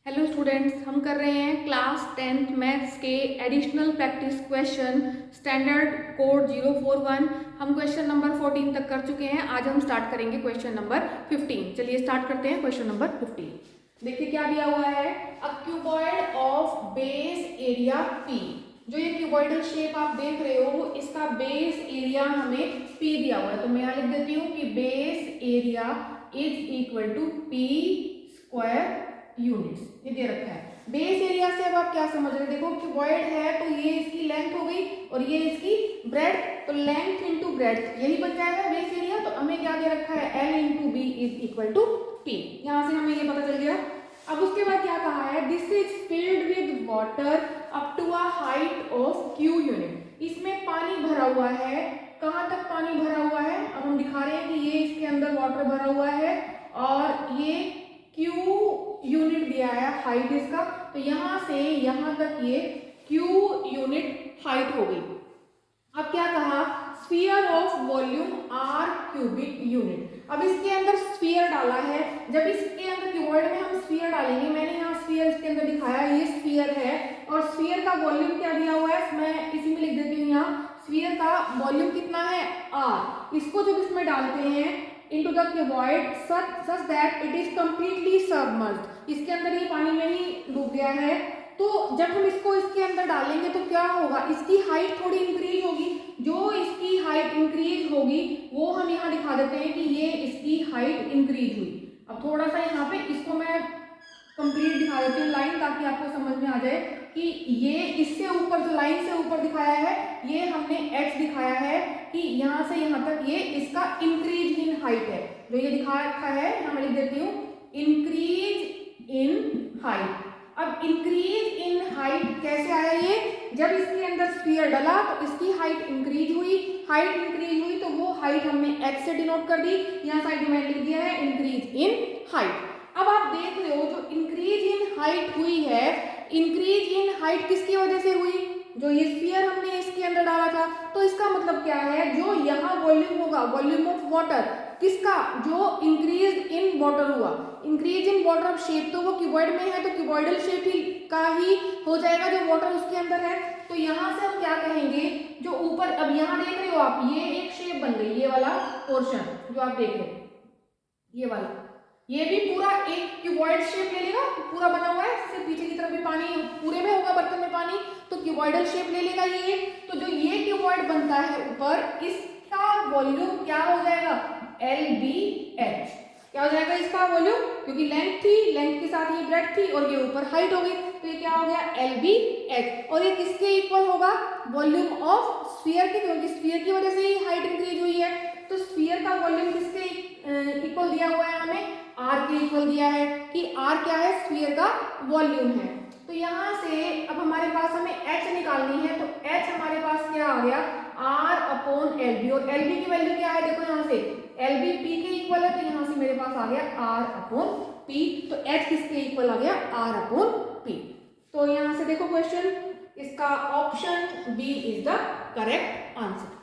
Hello students, हम कर रहे हैं क्लास 10th मैथ्स के additional practice question standard code 041। हम क्वेश्चन नंबर 14 तक कर चुके हैं। आज हम स्टार्ट करेंगे क्वेश्चन नंबर 15। चलिए स्टार्ट करते हैं क्वेश्चन नंबर 15। देखिए क्या दिया हुआ है, a cuboid of base area P. जो ये क्यूबॉइडल शेप आप देख रहे हो, इसका बेस एरिया हमें पी दिया हुआ है। तो मैं यहाँ लिख देती हूँ कि base area is equal to P square units. ये दे रखा है। बेस एरिया से अब आप क्या समझ रहे हैं, देखो क्यूबॉइड है तो ये इसकी लेंथ हो गई और ये इसकी ब्रेड्थ, तो लेंथ इंटू ब्रेड्थ यही बन जाएगा बेस एरिया। तो हमें क्या दे रखा है, L into B is equal to P. यहाँ से हमें ये पता चल गया। अब उसके बाद क्या कहा है, this is filled with water up to a height of Q unit. इसमें पानी भरा हुआ है। कहाँ तक पानी भरा हुआ है, अब हम दिखा रहे हैं कि ये इसके अंदर वाटर भरा हुआ है और ये क्यू यूनिट दिया है हाइट इसका। तो यहां से यहां तक ये क्यू यूनिट हाइट हो गई। अब क्या कहा, sphere of volume R cubic unit. अब इसके अंदर स्फीयर डाला है। जब इसके अंदर क्यूबॉइड में हम स्फीयर डालेंगे, मैंने यहाँ स्फीयर इसके अंदर दिखाया, ये स्फीयर है और स्फीयर का वॉल्यूम क्या दिया हुआ है, मैं इसी में लिख देती हूँ यहाँ। स्फीयर का वॉल्यूम कितना है, आर। इसको जब इसमें डालते हैं into the cuboid such that it is completely submerged, इसके अंदर ये पानी में ही डूब गया है। तो जब हम इसको इसके अंदर डालेंगे तो क्या होगा, इसकी हाइट थोड़ी इंक्रीज होगी। जो इसकी हाइट इंक्रीज होगी वो हम यहाँ दिखा देते हैं कि ये इसकी हाइट इंक्रीज हुई। अब थोड़ा सा यहाँ पे इसको मैं कंप्लीट दिखा देती हूँ लाइन, ताकि आपको समझ में आ जाए कि ये इससे ऊपर जो लाइन से ऊपर दिखाया है ये हमने x दिखाया है कि यहाँ से यहाँ तक ये इसका इंक्रीज इन हाइट है। जो ये दिखा रखा है यहाँ मैं लिख देती हूँ इंक्रीज इन हाइट। अब इंक्रीज इन हाइट कैसे आया, ये जब इसके अंदर स्फीयर डला तो इसकी हाइट इंक्रीज हुई। हाइट इंक्रीज हुई तो वो हाइट हमने x से डिनोट कर दी। यहाँ साइड में लिख दिया है इंक्रीज इन हाइट। अब आप देख रहे हो जो इंक्रीज इन हाइट हुई है, इंक्रीज इन हाइट किसकी वजह से हुई, जो ये स्फीयर हमने इसके अंदर डाला था। तो इसका मतलब क्या है, जो यहाँ वॉल्यूम होगा, वॉल्यूम ऑफ वाटर किसका, जो इंक्रीज इन वाटर हुआ, increase in water of shape, तो वो क्यूबॉइड में है तो क्यूबॉइडल शेप ही का ही हो जाएगा जो वाटर उसके अंदर है। तो यहाँ से हम क्या कहेंगे, जो ऊपर अब यहाँ देख रहे हो आप, ये एक शेप बन गई, ये वाला पोर्शन जो आप देख रहे हो, ये वाला, ये भी पूरा एक क्यूबॉइड शेप ले लेगा, पूरा बना हुआ है। सिर्फ पीछे की तरफ भी पानी, पूरे में होगा बर्तन में पानी, तो क्यूबॉइडल शेप ले लेगा ये। तो जो ये क्यूबॉइड बनता है ऊपर, इसका वॉल्यूम क्या हो जाएगा, LBH। क्या हो जाएगा इसका वॉल्यूम, क्योंकि लेंथ थी, लेंथ के साथ ये ब्रेड्थ थी और ये ऊपर हाइट हो गई, तो ये क्या हो गया, LBH। और ये किसके इक्वल होगा, वॉल्यूम ऑफ स्फीयर के, क्योंकि स्फीयर की वजह से ही हाइट इंक्रीज हुई है। तो स्फीयर का वॉल्यूम किसके इक्वल दिया हुआ है, हमें R के इक्वल दिया है कि R क्या है, स्फीयर का वॉल्यूम है। तो यहाँ से अब हमारे पास हमें H निकालनी है, तो H हमारे पास क्या आ गया, R अपॉन LB। और LB की वैल्यू क्या है, देखो यहाँ से LB P के इक्वल है, तो यहाँ से मेरे पास आ गया R अपॉन P। तो H किसके इक्वल आ गया, R अपॉन P। तो यहाँ से देखो क्वेश्चन, इसका option B is the correct answer.